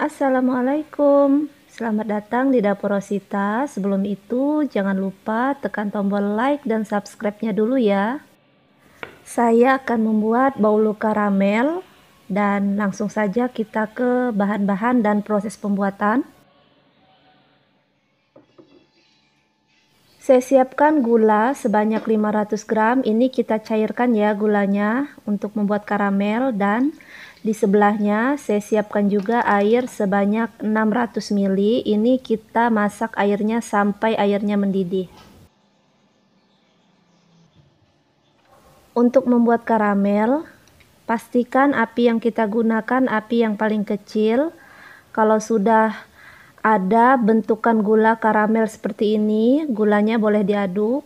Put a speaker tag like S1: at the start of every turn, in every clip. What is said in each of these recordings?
S1: Assalamualaikum, selamat datang di Dapur Rosita. Sebelum itu, jangan lupa tekan tombol like dan subscribe-nya dulu ya. Saya akan membuat bolu karamel dan langsung saja kita ke bahan-bahan dan proses pembuatan. Saya siapkan gula sebanyak 500 gram, ini kita cairkan ya gulanya untuk membuat karamel, dan di sebelahnya saya siapkan juga air sebanyak 600 ml, ini kita masak airnya sampai airnya mendidih. Untuk membuat karamel, pastikan api yang kita gunakan api yang paling kecil. Kalau sudah ada bentukan gula karamel seperti ini, gulanya boleh diaduk.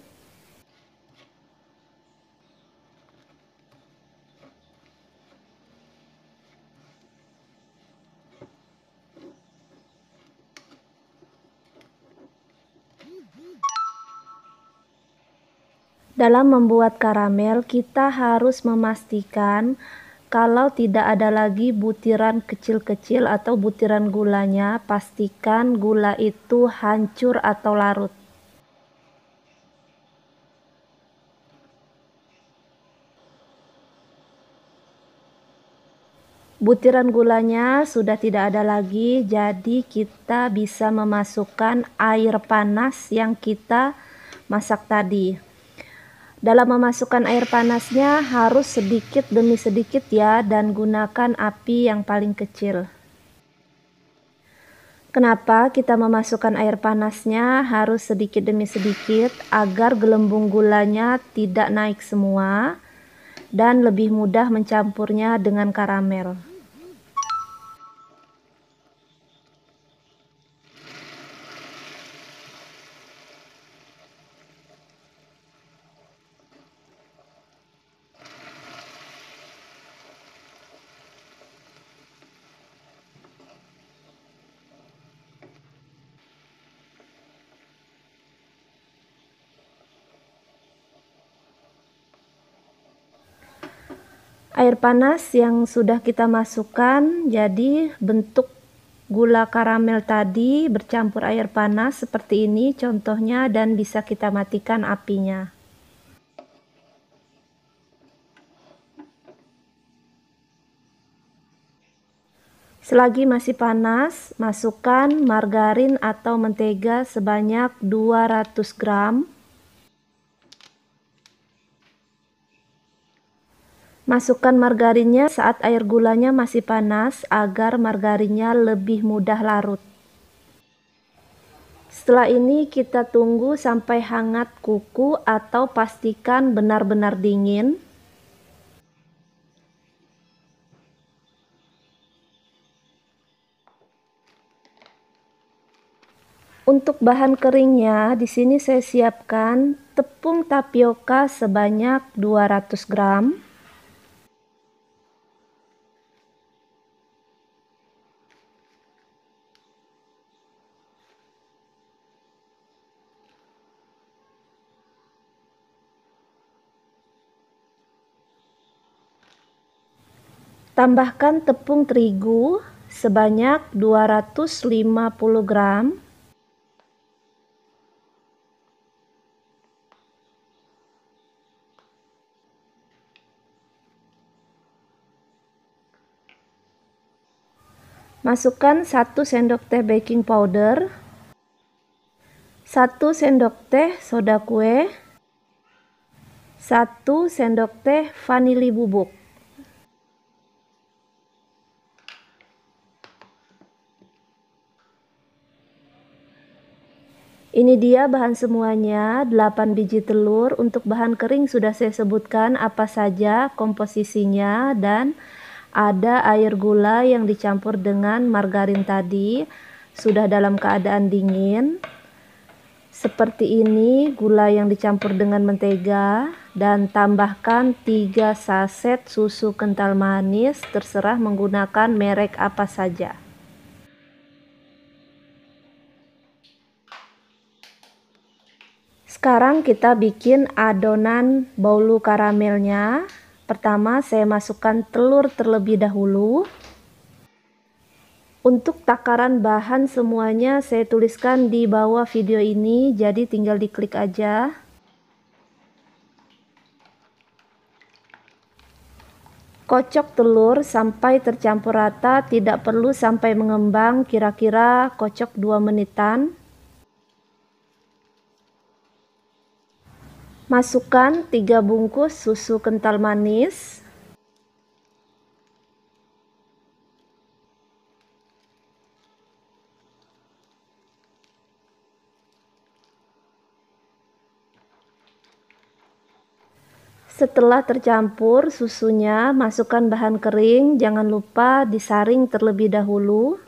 S1: Dalam membuat karamel, kita harus memastikan kalau tidak ada lagi butiran kecil-kecil atau butiran gulanya, pastikan gula itu hancur atau larut. Butiran gulanya sudah tidak ada lagi, jadi kita bisa memasukkan air panas yang kita masak tadi. Dalam memasukkan air panasnya harus sedikit demi sedikit ya, dan gunakan api yang paling kecil. Kenapa kita memasukkan air panasnya harus sedikit demi sedikit? Agar gelembung gulanya tidak naik semua dan lebih mudah mencampurnya dengan karamel. Air panas yang sudah kita masukkan, jadi bentuk gula karamel tadi bercampur air panas seperti ini contohnya, dan bisa kita matikan apinya. Selagi masih panas, masukkan margarin atau mentega sebanyak 200 gram. Masukkan margarinnya saat air gulanya masih panas agar margarinnya lebih mudah larut. Setelah ini kita tunggu sampai hangat kuku atau pastikan benar-benar dingin. Untuk bahan keringnya, di sini saya siapkan tepung tapioka sebanyak 200 gram. Tambahkan tepung terigu sebanyak 250 gram. Masukkan 1 sendok teh baking powder, 1 sendok teh soda kue, 1 sendok teh vanili bubuk. Ini dia bahan semuanya, 8 biji telur. Untuk bahan kering sudah saya sebutkan apa saja komposisinya, dan ada air gula yang dicampur dengan margarin tadi, sudah dalam keadaan dingin. Seperti ini gula yang dicampur dengan mentega, dan tambahkan 3 saset susu kental manis, terserah menggunakan merek apa saja. Sekarang kita bikin adonan bolu karamelnya. Pertama saya masukkan telur terlebih dahulu. Untuk takaran bahan semuanya saya tuliskan di bawah video ini, jadi tinggal diklik aja. Kocok telur sampai tercampur rata, tidak perlu sampai mengembang, kira-kira kocok 2 menitan. Masukkan 3 bungkus susu kental manis. Setelah tercampur susunya, masukkan bahan kering, jangan lupa disaring terlebih dahulu.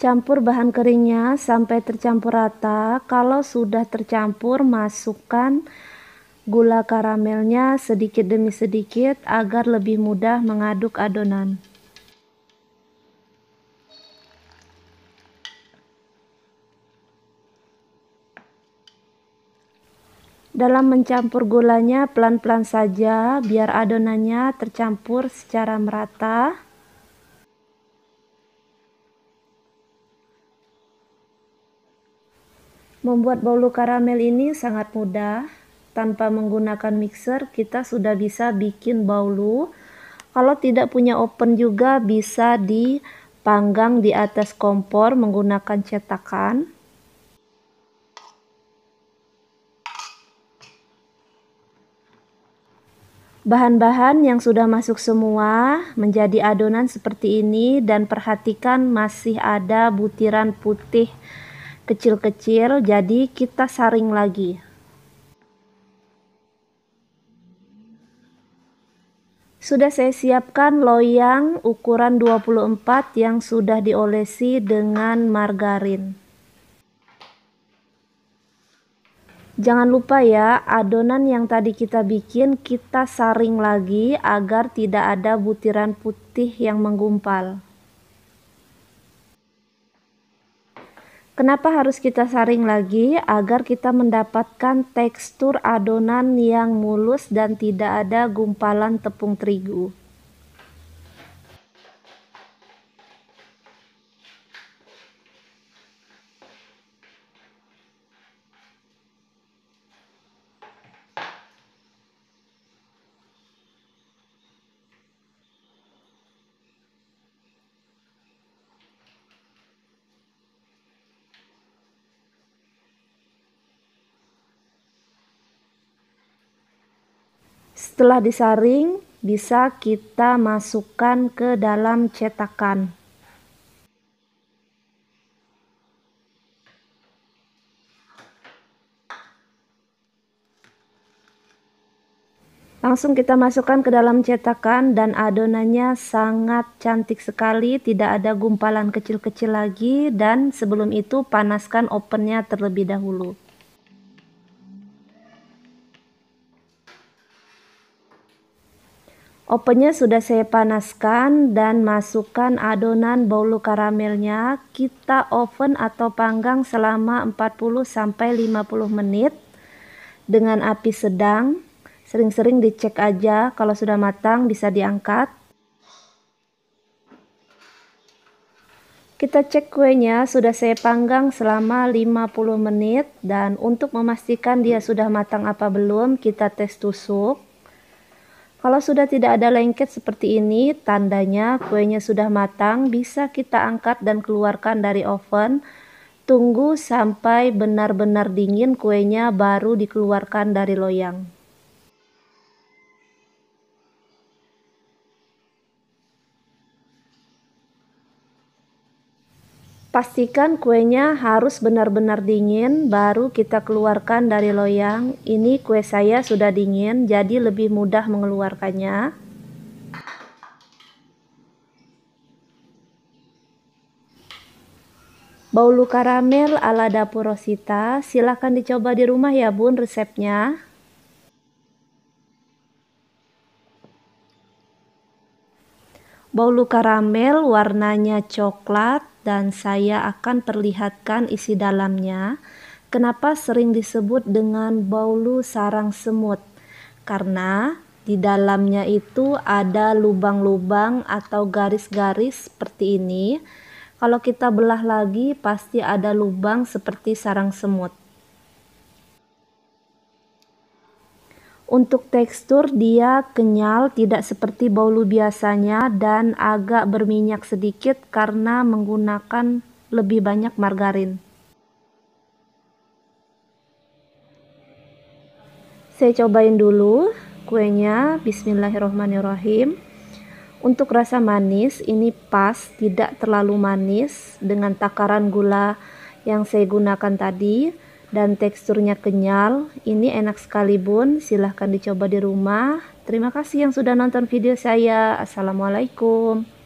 S1: Campur bahan keringnya sampai tercampur rata. Kalau sudah tercampur, masukkan gula karamelnya sedikit demi sedikit agar lebih mudah mengaduk adonan. Dalam mencampur gulanya pelan-pelan saja biar adonannya tercampur secara merata. Membuat bolu karamel ini sangat mudah. Tanpa menggunakan mixer, kita sudah bisa bikin bolu. Kalau tidak punya oven juga bisa dipanggang di atas kompor menggunakan cetakan. Bahan-bahan yang sudah masuk semua menjadi adonan seperti ini, dan perhatikan masih ada butiran putih kecil-kecil, jadi kita saring lagi. Sudah saya siapkan loyang ukuran 24 yang sudah diolesi dengan margarin. Jangan lupa ya, adonan yang tadi kita bikin kita saring lagi agar tidak ada butiran putih yang menggumpal. Kenapa harus kita saring lagi? Agar kita mendapatkan tekstur adonan yang mulus dan tidak ada gumpalan tepung terigu. Setelah disaring, bisa kita masukkan ke dalam cetakan. Langsung kita masukkan ke dalam cetakan dan adonannya sangat cantik sekali, tidak ada gumpalan kecil-kecil lagi, dan sebelum itu panaskan ovennya terlebih dahulu. Ovennya sudah saya panaskan dan masukkan adonan bolu karamelnya. Kita oven atau panggang selama 40-50 menit dengan api sedang. Sering-sering dicek aja, kalau sudah matang bisa diangkat. Kita cek kuenya, sudah saya panggang selama 50 menit, dan untuk memastikan dia sudah matang apa belum, kita tes tusuk. Kalau sudah tidak ada lengket seperti ini, tandanya kuenya sudah matang, bisa kita angkat dan keluarkan dari oven. Tunggu sampai benar-benar dingin kuenya baru dikeluarkan dari loyang. Pastikan kuenya harus benar-benar dingin baru kita keluarkan dari loyang. Ini kue saya sudah dingin, jadi lebih mudah mengeluarkannya. Baulu karamel ala dapur Rosita, silahkan dicoba di rumah ya bun resepnya. Baulu karamel warnanya coklat dan saya akan perlihatkan isi dalamnya. Kenapa sering disebut dengan baulu sarang semut? Karena di dalamnya itu ada lubang-lubang atau garis-garis seperti ini. Kalau kita belah lagi pasti ada lubang seperti sarang semut. Untuk tekstur dia kenyal, tidak seperti baulu biasanya dan agak berminyak sedikit karena menggunakan lebih banyak margarin. Saya cobain dulu kuenya, bismillahirrohmanirrohim. Untuk rasa manis ini pas, tidak terlalu manis dengan takaran gula yang saya gunakan tadi. Dan teksturnya kenyal, ini enak sekali bun, silahkan dicoba di rumah. Terima kasih yang sudah nonton video saya. Assalamualaikum.